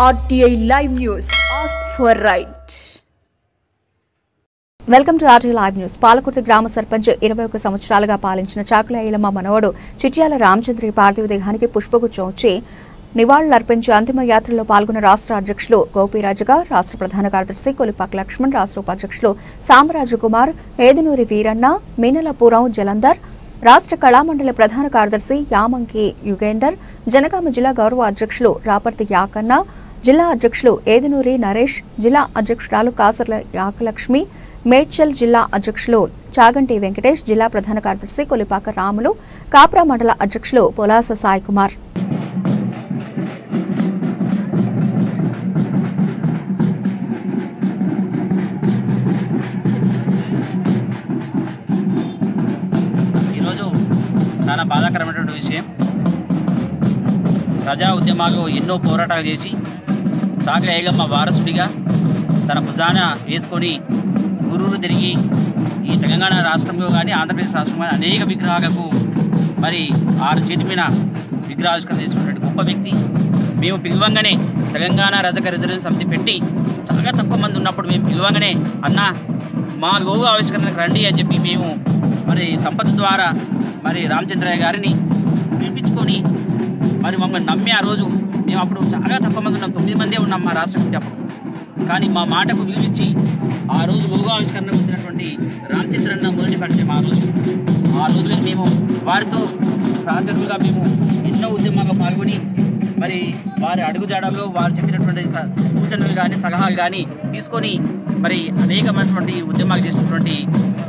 RTI Live News. Ask for right. Welcome to RTI Live News. Palakurthi గ్రామ సర్పంచ్ 21 సంవత్సరాలుగా పాలించిన చాకుల ఐలమ్మ మనవడు చిట్యాల రామచంద్రయ్య పార్థివ దేహానికి పుష్పగుచ్చం వచ్చి నివాళులర్పించి అంతిమ యాత్రలో పాల్గొన్న రాష్ట్ర అధ్యక్షులు గోపిరాజుగా, రాష్ట్ర ప్రధాన కార్యదర్శి కొలిపాక లక్ష్మణ్, రాష్ట్ర ఉపాధ్యక్షులు సామరాజు కుమార్, ఏదునూరి వీరన్న, మీనలపురం జలంధర్, రాష్ట్ర కళామండలి ప్రధాన కార్యదర్శి యామంకి యుగేందర్, జనగామ జిల్లా గౌరవ అధ్యక్షులు రాపర్తి యాకన్న, జిల్లా అధ్యక్షులు ఏదునూరి నరేష్, జిల్లా అధ్యక్షురాలు కాసర్ల యాకలక్ష్మి, మేడ్చల్ జిల్లా అధ్యక్షులు చాగంటి వెంకటేష్, జిల్లా ప్రధాన కార్యదర్శి కొలిపాక రాములు, కాప్రా మండల అధ్యక్షులు పొలాస సాయి కుమార్. చాలా బాధాకరమైనటువంటి విషయం. ప్రజా ఉద్యమాలు ఎన్నో పోరాటాలు చేసి చాకుల ఐలమ్మ వారసుడిగా తన భుజాన వేసుకొని గురువులు తిరిగి ఈ తెలంగాణ రాష్ట్రంలో కానీ ఆంధ్రప్రదేశ్ రాష్ట్రంలో అనేక విగ్రహాలకు మరి 6 చేతి మీద విగ్రహావిష్కరణ చేసినటువంటి గొప్ప వ్యక్తి. మేము పిలవంగానే తెలంగాణ రజక రిజర్వేషన్ సమితి పెట్టి చాలా తక్కువ మంది ఉన్నప్పుడు మేము పిలవంగానే అన్న మా లోగో ఆవిష్కరణకు రండి అని చెప్పి మేము మరి సంపత్ ద్వారా మరి రామచంద్రయ్య గారిని పిలిపించుకొని మరి మమ్మల్ని నమ్మి ఆ రోజు మేము అప్పుడు చాలా తక్కువ మంది ఉన్నాం, 9 మందే ఉన్నాం మా రాష్ట్ర కమిటీ అప్పుడు. కానీ మా మాటకు విలువించి ఆ రోజు లోగో ఆవిష్కరణకు వచ్చినటువంటి రామచంద్రన్న మొదటి పరిచయం. ఆ రోజులో మేము వారితో సహచరులుగా మేము ఎన్నో ఉద్యమాల్లో పాల్గొని మరి వారి అడుగుజాడల్లో వారు చెప్పినటువంటి సూచనలు కానీ సలహాలు కానీ తీసుకొని మరి అనేకమైనటువంటి ఉద్యమాలు చేసినటువంటి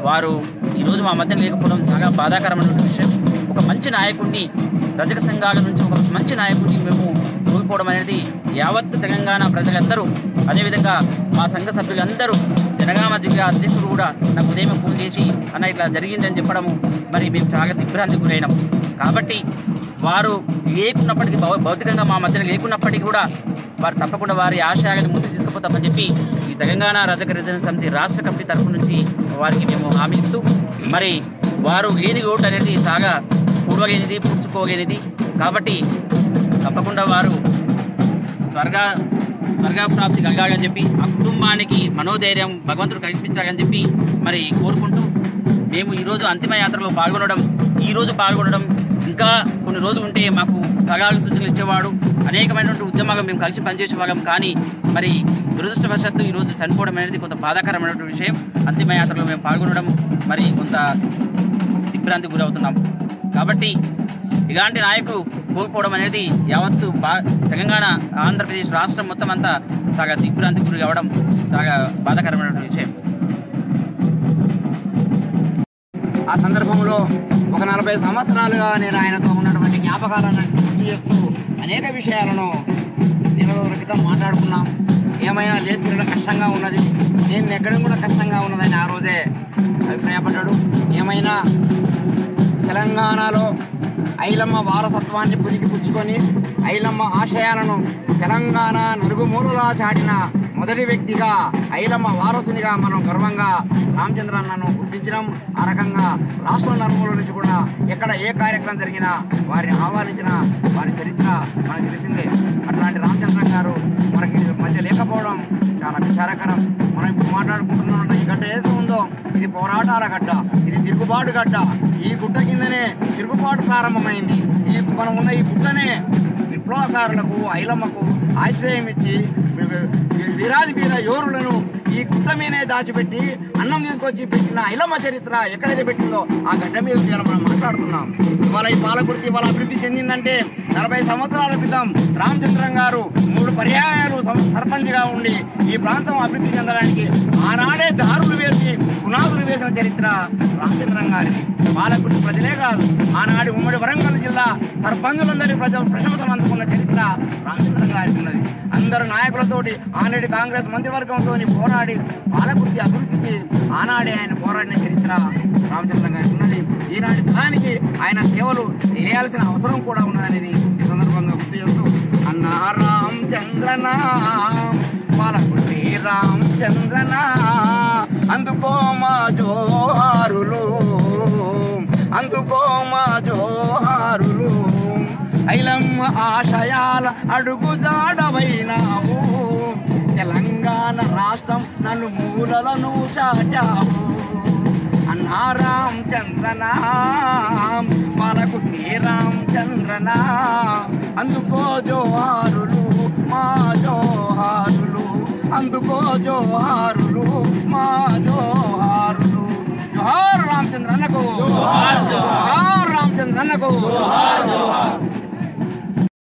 వారు ఈరోజు మా మధ్య లేకపోవడం చాలా బాధాకరమైనటువంటి విషయం. ఒక మంచి నాయకుడిని, రజక సంఘాల నుంచి ఒక మంచి నాయకుడిని మేము కోల్పోవడం అనేది యావత్తు తెలంగాణ ప్రజలందరూ, అదేవిధంగా మా సంఘ సభ్యులందరూ, జనగామ జిల్లా అధ్యక్షుడు కూడా నాకు ఉదయం ఫోన్ చేసి అన్న ఇట్లా జరిగిందని చెప్పడము మరి మేము చాలా దిగ్భ్రాంతికి గురైనాం. కాబట్టి వారు లేకున్నప్పటికీ, భౌతికంగా మా మధ్యన లేకున్నప్పటికీ కూడా వారు తప్పకుండా వారి ఆశయాలను ముందుకు తీసుకుపోతామని చెప్పి ఈ తెలంగాణ రజక రిజర్వేషన్ సమితి రాష్ట్ర కమిటీ తరఫు నుంచి వారికి మేము హామీ ఇస్తూ, మరి వారు లేని ఓటు అనేది చాలా పూర్వలేనిది, పూడ్చుకోలేనిది. కాబట్టి తప్పకుండా వారు స్వర్గప్రాప్తి కలగాలని చెప్పి ఆ కుటుంబానికి మనోధైర్యం భగవంతుడు కల్పించాలని చెప్పి మరి కోరుకుంటూ మేము ఈరోజు అంతిమ యాత్రలో పాల్గొనడం ఇంకా కొన్ని రోజులు ఉంటే మాకు సలహాలు సూచనలు ఇచ్చేవాడు, అనేకమైనటువంటి ఉద్యమాలు మేము కలిసి పనిచేసేవాళ్ళం. కానీ మరి దురదృష్టవశాత్తు ఈరోజు చనిపోవడం అనేది కొంత బాధాకరమైనటువంటి విషయం. అంతిమ యాత్రలో మేము పాల్గొనడం మరి కొంత దిగ్భ్రాంతికి గురవుతున్నాం. కాబట్టి ఇలాంటి నాయకులు కోల్పోవడం అనేది యావత్తు తెలంగాణ ఆంధ్రప్రదేశ్ రాష్ట్రం మొత్తం అంతా చాలా దిగ్భ్రాంతికి గురి కావడం చాలా బాధాకరమైనటువంటి విషయం. ఆ సందర్భంలో ఒక 40 సంవత్సరాలుగా నేను ఆయనతో ఉన్నటువంటి జ్ఞాపకాలను గుర్తు చేస్తూ అనేక విషయాలను నెల రోజుల క్రితం మాట్లాడుకున్నాం. ఏమైనా లేచి తిరగడం కష్టంగా ఉన్నది, నేను ఎక్కడం కూడా కష్టంగా ఉన్నదని ఆ రోజే అభిప్రాయపడ్డాడు. ఏమైనా తెలంగాణలో ఐలమ్మ వారసత్వాన్ని పుచ్చుకొని ఐలమ్మ ఆశయాలను తెలంగాణ నలుగుమూలలా చాటిన మొదటి వ్యక్తిగా, ఐలమ్మ వారసునిగా మనం గర్వంగా రామచంద్రన్నను గుర్తించడం. ఆ రకంగా రాష్ట్ర నలుమూల నుంచి కూడా ఎక్కడ ఏ కార్యక్రమం జరిగినా వారిని ఆహ్వానించిన వారి చరిత్ర మనకు తెలిసిందే. అట్లాంటి రామచంద్రన్ గారు మనకి మధ్య లేకపోవడం చాలా విచారకరం. మనం ఇప్పుడు మాట్లాడుకుంటున్నాం, ఈ గడ్డ ఏదైతే ఉందో ఇది పోరాటాల గడ్డ, ఇది తిరుగుబాటు గడ్డ. ఈ గుట్ట కిందనే తిరుగుబాటు ప్రారంభమైంది. మనం ఉన్న ఈ గుట్టనే విప్లవకారులకు, ఐలమ్మకు ఆశ్రయం ఇచ్చి వీరాది వీర యోరులను ఈ గుట్ట మీదే దాచిపెట్టి అన్నం తీసుకొచ్చి పెట్టిన ఐలమ్మ చరిత్ర ఎక్కడైతే పెట్టిందో ఆ గడ్డ మీద మనం మాట్లాడుతున్నాం. ఇవాళ ఈ పాలకుర్తి ఇవాళ అభివృద్ధి చెందిందంటే 40 సంవత్సరాల క్రితం రామచంద్రన్ గారు 3 పర్యాయాలు సర్పంచ్గా ఉండి ఈ ప్రాంతం అభివృద్ధి చెందడానికి ఆనాడే దారులు వేసి పునాదులు వేసిన చరిత్ర రామచంద్రన్ గారిది. పాలకుర్తి ప్రజలే కాదు, ఆనాడు ఉమ్మడి వరంగల్ జిల్లా సర్పంచులందరి ప్రశంసలు అందుకున్న చరిత్ర రామచంద్రన్ గారికి ఉన్నది. అందరు నాయకులతోటి ఆనాటి కాంగ్రెస్ మంత్రివర్గంతో పోరాడి పాలకుర్తి అభివృద్ధికి ఆనాడే ఆయన పోరాడిన చరిత్ర రామచంద్రన్ గారికి ఉన్నది. ఈనాటి తరానికి ఆయన సేవలు చేయాల్సిన అవసరం కూడా ఉన్నదనేది ఈ సందర్భంగా గుర్తు చేస్తూ, అన్న రామచంద్రనా పాలకుర్తి రామచంద్రనా అందుకో మా జోహారులు, అందుకో మా జోహారులు, ఐలమ్మ ఆశయాల అడుగు జాడ బిడ్డవైనావు తెలంగాణ రాష్ట్రం నన్ను మూలలను చాటావు అన్నా రామచంద్రనా మనకు రామచంద్రనా అందుకో జోహారులు మా జోహారులు అందుకో జోహారులు మా జోహారులు జోహార్ రామచంద్రన్నకు జోహార్ రామచంద్రన్నకు